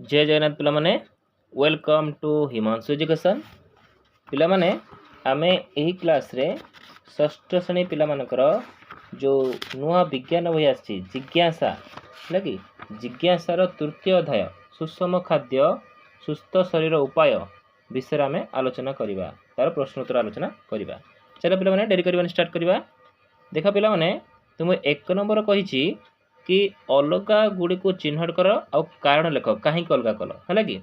जय जगन्नाथ पिला माने वेलकम टू हिमांशु एजुकेशन पिला माने आमे एही क्लास रे षष्ठ श्रेणी पिला मानकर जो नुआ विज्ञान बही आछि जिज्ञासा लगी जिज्ञासार तृतीय अध्याय सुषम खाद्य सुस्थ शरीर उपाय विषय आमे आलोचना करिबा तार प्रश्न उत्तर आलोचना करिबा। चलो पिला माने डेरी करबा स्टार्ट करिबा। देखा पिला माने तुम एक नंबर कहिछि कि अलगा गुड़ी को चिन्हट कर आ कारण लेख कहीं अलगा कल है कि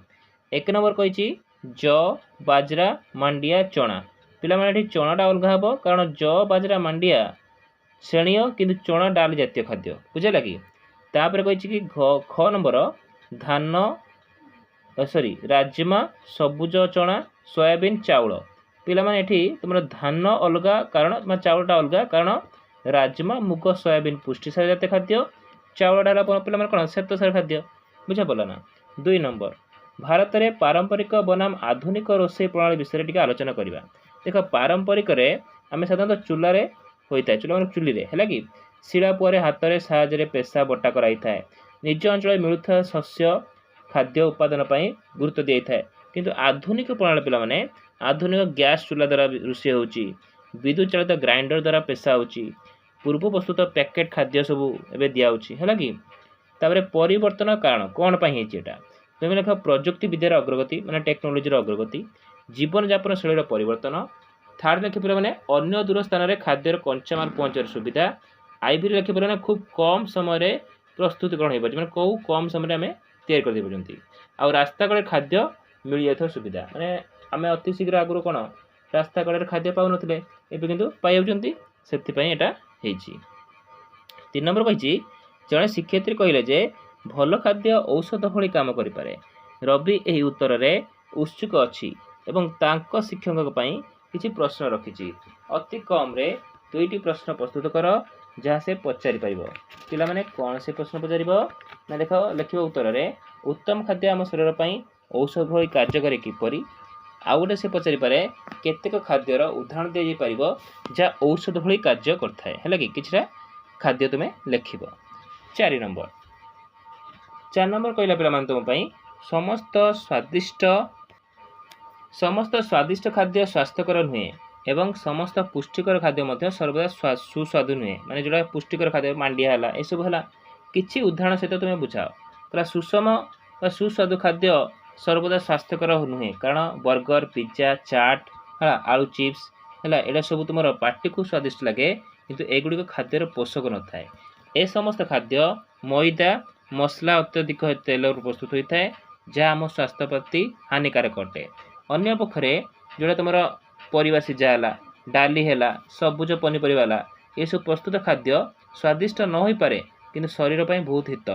एक नंबर कही ज बाजरा मांडिया चना पिला माने चनाटा अलग हम कारण ज बाजरा मांडिया श्रेणीय किंतु चना डाल जातीय खाद्य बुझेगा कि तापर कही ख नंबर धान सॉरी राजमा सबुज चना सोयाबीन चाउल पिला माने एठी तुम धान अलग कारण चाउलटा अलग कारण राजमा मुग सोयाबीन पुष्टिसार जातीय खाद्य चाउल डाला पे कौन श्वेतसार खाद्य बुझा पड़ा ना। 2 नंबर भारत में पारंपरिक बनाम आधुनिक रोषे प्रणाली विषय टी आलोचना करवा। देख पारंपरिक आम साधारणतः चूल्हार होता है चूल्हा मैं चुली है कि शिला पुआरे हाथ में साहय पेशा बटा कराई था निज अंचल मिलुवा शस्य खाद्य उत्पादन गुरुत्व दी था किंतु आधुनिक प्रणाली पिला माने आधुनिक गैस चूल्हा द्वारा रोषे हो विद्युत चालित ग्राइंडर द्वारा पेशा हो पूर्व प्रस्तुत पैकेट खाद्य सब एवं दिखाई है कि परिवर्तन कारण कौन पाई तुम लेख प्रजुक्ति विद्यार अग्रगति माने टेक्नोलोजी अग्रगति जीवन यापन शैली परिवर्तन। थर्ड लिखि पे मैंने अन्य दूर स्थान में खाद्यर कंचामाल पहुँचार सुविधा। आईवी लिखि पे खूब कम समय प्रस्तुतिकरण हो पारे कौ कम समय आम तैयारी कर आ रास्ता कड़े खाद्य मिल जाता सुविधा माने आम अति शीघ्र आगुरी कौन रास्ता कड़े खाद्य पाऊन एवं कितु पाई से 3 नंबर कही जड़े शिक्षयित्री कहले जे भल खाद्य औषध भली काम करें। रवि यही उत्तर में उत्सुक अच्छी एवं तांको शिक्षकों किसी प्रश्न रखी अति कम रे 2टी प्रश्न प्रस्तुत कर जहाँ से पचारि पारिबो पिला माने कौन से प्रश्न पचारिबो ना देख लिखिबो उत्तर में उत्तम खाद्य आम शरीर पर औषध भली कार्यकारी किपरि आउ गोटे से पचारि पारे केतेक खाद्यर उदाहरण दी पार जहाँ औषध भली कार्य करता है कि किछटा खाद्य तुम्हें लिख। 4 नंबर कहला पे तुम समस्त स्वादिष्ट खाद्य स्वास्थ्यकर नुहे एवं समस्त पुष्टिकर खाद्य सर्वदा सुस्वादु नुहे माने जोड़ा पुष्टिकर खाद्य मांडिया है यह सब है किसी उदाहरण सहित तुम्हें बुझाओ पूरा सुषम सुस्वादु खाद्य सर्वदा स्वास्थ्यकर नुहे कारण बर्गर पिज्जा चाट है आलू चिप्स है यहाँ सब तुम पार्टी को स्वादिष्ट लगे किंतु एगुड़िक खाद्यर पोषक न थाए ए समस्त खाद्य मैदा मसला अत्यधिक तेल प्रस्तुत होता है जहाँ आम स्वास्थ्य प्रति हानिकारक अटे। अन्य पक्षरे जोड़ा तुम परिवा सिझा है डाली है सबुज पनीपरिया ये सब प्रस्तुत खाद्य स्वादिष्ट न हो पारे किंतु शरीर पर बहुत हित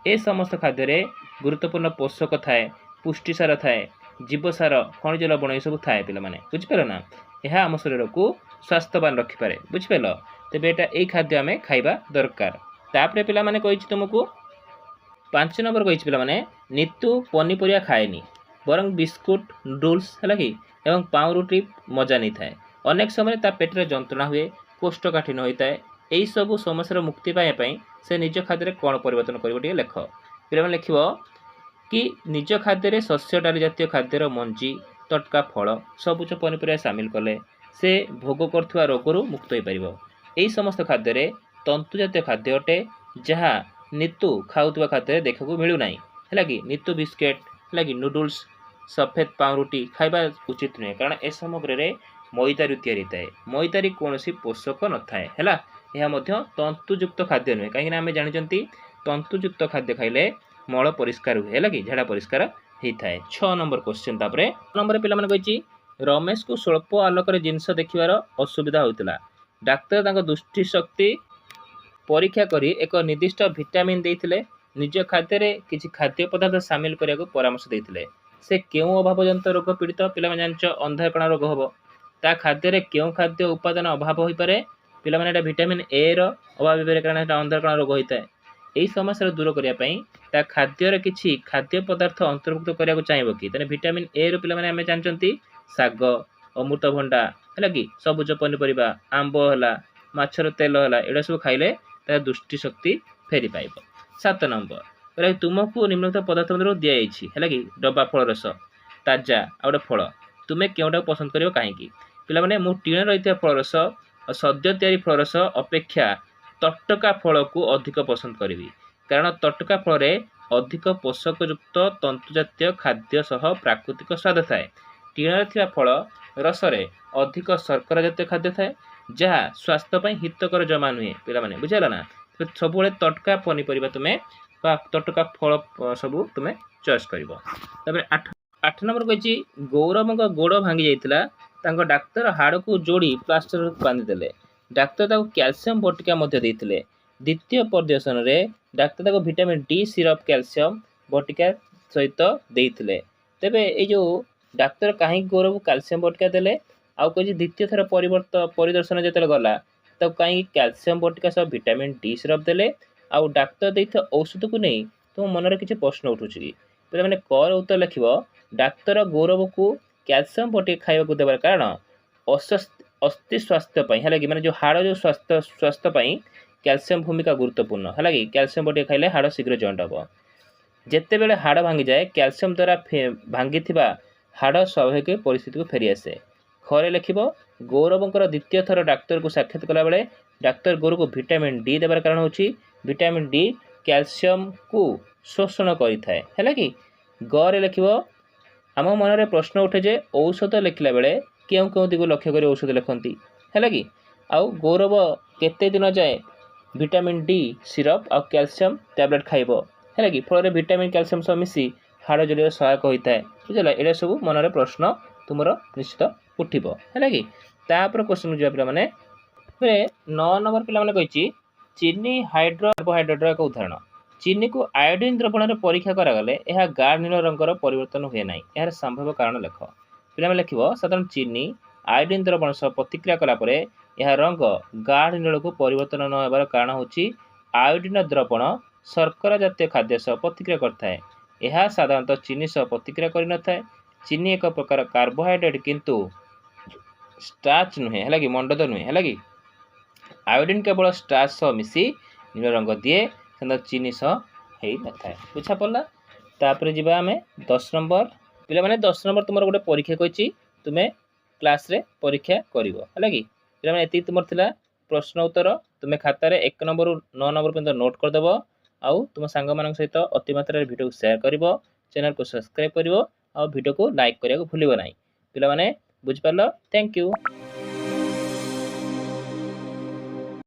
ए समस्त खाद्य गुरुत्वपूर्ण पोषक थाए पुष्टिसार थाए जीवसार खनिज लवण ये सब थाए पे बुझिपार ना यह आम शरीर को स्वास्थ्यवान रखिपे बुझिपार तेज यहाँ यही खाद्य आम खाइबा दरकार। तापर पिला माने कही तुमको 5 नंबर कही पिला माने नितु पनीपरिया खाएनी बरं बिस्कुट नूडल्स है कि एवं पाउरुटी मजा नहीं थाए अनेक समय ता पेटर जंत्रणा हुए कोष्ठकाठिन्य होता है यही सब समस्या मुक्ति पाइबापी से निज खाद्य कौन परिवर्तन कर लेख पिला लिख कि निज खाद्य शस्य डाली जातीय खाद्यर मंजी तटका फल सबुज पनीपरिया सामिल कले से भोग कर रोगरू मुक्त हो पार यही समस्त खाद्य तंतु जातीय खाद्य अटे जहाँ नितु खाऊवा खाद्य देखा मिलूना है कि नितु बिस्केट है कि नूडल्स सफेद पाउरुटी खाइबा उचित नुहे कारण ए सामग्री मैदारू या मैदारी कौन पोषक न थाए है तंतुयुक्त खाद्य नुहे कहीं आम जानते तंतुयुक्त खाद्य खाइले मल परिष्कार हुए है कि झाड़ा परिष्कार होता है। 6 नंबर क्वेश्चन तापर नंबर पिला माने कही रमेश को स्वल्प आलोक जिनस देखिबार असुविधा होता डाक्तर दृष्टि शक्ति परीक्षा करी एक निर्दिष्ट विटामिन देते निज खाद्य किसी खाद्य पदार्थ सामिल करने को परामर्श देते से क्यों अभावजनित रोग पीड़ित पिला जान अंधाकणा रोग हम ता खाद्य क्यों खाद्य उपादान अभाव हो पाए पिला विटामिन ए अभाव कारण अंधाकणा रोग होता है यही समस्या दूर करने खाद्यर किसी खाद्य पदार्थ अंतर्भुक्त करने चाहिए कि विटामिन ए रो पिला आम जानते शाग अमृतभंडा है कि सबुज पनीपरिया आंब है माछर तेल है यहाँ सब खाइले दृष्टि शक्ति फेरी पाइब। 7 नंबर କହିଲା ତୁମକୁ ନିମ୍ନଲିଖିତ ପଦାର୍ଥ ମଧ୍ୟରୁ ଦିଆଯାଇଛି ହେଲା କି ଡବା ଫଳ ରସ ତାଜା ଆଉ ଗୋଟେ ଫଳ, ତୁମେ କେଉଁଟାକୁ ପସନ୍ଦ କରିବ କାହିଁକି? ପିଲାମାନେ ମୁଁ ଟିଣ ରହିଥିବା ଫଳରସ ଆଉ ସଦ୍ୟ ତିଆରି ଫଳରସ ଅପେକ୍ଷା ତଟକା ଫଳକୁ ଅଧିକ ପସନ୍ଦ କରିବି, କାରଣ ତଟକା ଫଳରେ ଅଧିକ ପୋଷକଯୁକ୍ତ ତନ୍ତୁଜାତୀୟ ଖାଦ୍ୟ ସହ ପ୍ରାକୃତିକ ସ୍ୱାଦ ଥାଏ। ଟିଣରେ ଥିବା ଫଳ ରସରେ ଅଧିକ ଶର୍କରା ଜାତୀୟ ଖାଦ୍ୟ ଥାଏ, ଯାହା ସ୍ୱାସ୍ଥ୍ୟ ପାଇଁ ହିତକର ଜମା ନୁହେଁ। ପିଲାମାନେ ବୁଝିଗଲା ନା? ସବୁବେଳେ ତଟକା ପନିପରିବା ତୁମେ ବା ତଟକା ଫଳ ସବୁ ତୁମେ ଚଏସ୍ କରିବ। ତାପରେ 8 ନମ୍ବର କହିଛି ଗୌରବଙ୍କ ଗୋଡ଼ ଭାଙ୍ଗି ଯାଇଥିଲା, ତାଙ୍କ ଡାକ୍ତର ହାଡ଼କୁ ଯୋଡ଼ି ପ୍ଲାଷ୍ଟର ବାନ୍ଧିଦେଲେ। ଡାକ୍ତର ତାକୁ କ୍ୟାଲସିୟମ ବଟିକା ମଧ୍ୟ ଦେଇଥିଲେ। ଦ୍ୱିତୀୟ ପରିଦର୍ଶନରେ ଡାକ୍ତର ତାକୁ ଭିଟାମିନ୍ ଡି ସିରପ୍ କ୍ୟାଲସିୟମ ବଟିକା ସହିତ ଦେଇଥିଲେ। ତେବେ ଏଇ ଯେଉଁ ଡାକ୍ତର କାହିଁକି ଗୌରବକୁ କ୍ୟାଲସିୟମ ବଟିକା ଦେଲେ, ଆଉ କହିଛି ଦ୍ୱିତୀୟ ଥର ପରିଦର୍ଶନ ଯେତେବେଳେ ଗଲା ତାକୁ କାହିଁକି କ୍ୟାଲସିୟମ ବଟିକା ସହ ଭିଟାମିନ୍ ଡି ସିରପ୍ ଦେଲେ, ଆଉ ଡାକ୍ତର ଦେଇଥିବା ଔଷଧକୁ ନେଇ ତୁମ ମନରେ କିଛି ପ୍ରଶ୍ନ ଉଠୁଛି କି? ପିଲାମାନେ କର ଉତ୍ତର ଲେଖିବ। ଡାକ୍ତର ଗୌରବକୁ କ୍ୟାଲସିୟମ ବଟିକା ଖାଇବାକୁ ଦେବାର କାରଣ ଅସ୍ଥି ସ୍ୱାସ୍ଥ୍ୟ ପାଇଁ ହେଲା କି, ମାନେ ଯେଉଁ ହାଡ଼ ଯେଉଁ ସ୍ୱାସ୍ଥ୍ୟ ପାଇଁ କ୍ୟାଲସିୟମ ଭୂମିକା ଗୁରୁତ୍ୱପୂର୍ଣ୍ଣ ହେଲା କି, କ୍ୟାଲସିୟମ ବଟିକା ଖାଇଲେ ହାଡ଼ ଶୀଘ୍ର ଜଏଣ୍ଟ ହେବ। ଯେତେବେଳେ ହାଡ଼ ଭାଙ୍ଗିଯାଏ କ୍ୟାଲସିୟମ ଦ୍ୱାରା ଭାଙ୍ଗିଥିବା ହାଡ଼ ସ୍ୱାଭାବିକ ପରିସ୍ଥିତିକୁ ଫେରିଆସେ। ଖରେ ଲେଖିବ ଗୌରବଙ୍କର ଦ୍ୱିତୀୟ ଥର ଡାକ୍ତରକୁ ସାକ୍ଷାତ କଲାବେଳେ ଡାକ୍ତର ଗୌରବକୁ ଭିଟାମିନ୍ ଡି ଦେବାର କାରଣ ହେଉଛି ଭିଟାମିନ୍ ଡି କ୍ୟାଲସିୟମକୁ ଶୋଷଣ କରିଥାଏ ହେଲା କି। ଗରେ ଲେଖିବ ଆମ ମନରେ ପ୍ରଶ୍ନ ଉଠେ ଯେ ଔଷଧ ଲେଖିଲା ବେଳେ କେଉଁ କେଉଁ ଦିଗକୁ ଲକ୍ଷ୍ୟ କରି ଔଷଧ ଲେଖନ୍ତି ହେଲା କି। ଆଉ ଗୌରବ କେତେ ଦିନ ଯାଏ ଭିଟାମିନ୍ ଡି ସିରପ୍ ଆଉ କ୍ୟାଲସିୟମ ଟ୍ୟାବଲେଟ୍ ଖାଇବ ହେଲା କି, ଫଳରେ ଭିଟାମିନ୍ କ୍ୟାଲସିୟମ ସହ ମିଶି ହାଡ଼ ଯୋଡ଼ିରେ ସହାୟକ ହୋଇଥାଏ। ବୁଝିଲା, ଏଇଟା ସବୁ ମନରେ ପ୍ରଶ୍ନ ତୁମର ନିଶ୍ଚିତ ଉଠିବ ହେଲା କି। ତାପରେ କ୍ୱେଶ୍ଚନ୍ ଯିବା ପିଲାମାନେ, 9 ନମ୍ବର ପିଲାମାନେ କହିଛି ଚିନି କାର୍ବୋହାଇଡ୍ରେଟ୍ର ଏକ ଉଦାହରଣ। ଚିନିକୁ ଆୟୋଡିନ୍ ଦ୍ରବଣରେ ପରୀକ୍ଷା କରାଗଲେ ଏହା ଗାଢ଼ ନୀଳ ରଙ୍ଗର ପରିବର୍ତ୍ତନ ହୁଏ ନାହିଁ, ଏହାର ସମ୍ଭାବ୍ୟ କାରଣ ଲେଖ। ପିଲାମାନେ ଲେଖିବ ସାଧାରଣ ଚିନି ଆୟୋଡିନ୍ ଦ୍ରବଣ ସହ ପ୍ରତିକ୍ରିୟା କଲା ପରେ ଏହା ରଙ୍ଗ ଗାଢ଼ ନୀଳକୁ ପରିବର୍ତ୍ତନ ନ ହେବାର କାରଣ ହେଉଛି ଆୟୋଡିନ୍ ଦ୍ରବଣ ଶର୍କରା ଜାତୀୟ ଖାଦ୍ୟ ସହ ପ୍ରତିକ୍ରିୟା କରିଥାଏ। ଏହା ସାଧାରଣତଃ ଚିନି ସହ ପ୍ରତିକ୍ରିୟା କରିନଥାଏ। ଚିନି ଏକ ପ୍ରକାର କାର୍ବୋହାଇଡ୍ରେଟ୍ କିନ୍ତୁ ଷ୍ଟାର୍ଚ ନୁହେଁ ହେଲା କି, ମଣ୍ଡଦ ନୁହେଁ ହେଲା କି। ଆୟୋଡିନ୍ କେବଳ ଷ୍ଟାର୍ଚ ସହ ମିଶି ନୀଳ ରଙ୍ଗ ଦିଏ, ସେମିତି ଚିନି ସହ ହେଇନଥାଏ। ବୁଝା ପଡ଼ିଲା। ତାପରେ ଯିବା ଆମେ 10 ନମ୍ବର। ପିଲାମାନେ 10 ନମ୍ବର ତୁମର ଗୋଟେ ପରୀକ୍ଷା କହିଛି, ତୁମେ କ୍ଲାସ୍ରେ ପରୀକ୍ଷା କରିବ ହେଲା କି। ପିଲାମାନେ ଏତିକି ତୁମର ଥିଲା ପ୍ରଶ୍ନ ଉତ୍ତର। ତୁମେ ଖାତାରେ 1 ନମ୍ବରରୁ 9 ନମ୍ବର ପର୍ଯ୍ୟନ୍ତ ନୋଟ୍ କରିଦେବ, ଆଉ ତୁମ ସାଙ୍ଗମାନଙ୍କ ସହିତ ଅତି ମାତ୍ରାରେ ଭିଡ଼ିଓକୁ ସେୟାର କରିବ, ଚ୍ୟାନେଲକୁ ସବସ୍କ୍ରାଇବ୍ କରିବ, ଆଉ ଭିଡ଼ିଓକୁ ଲାଇକ୍ କରିବାକୁ ଭୁଲିବ ନାହିଁ। ପିଲାମାନେ ବୁଝିପାରିଲ? Thank you.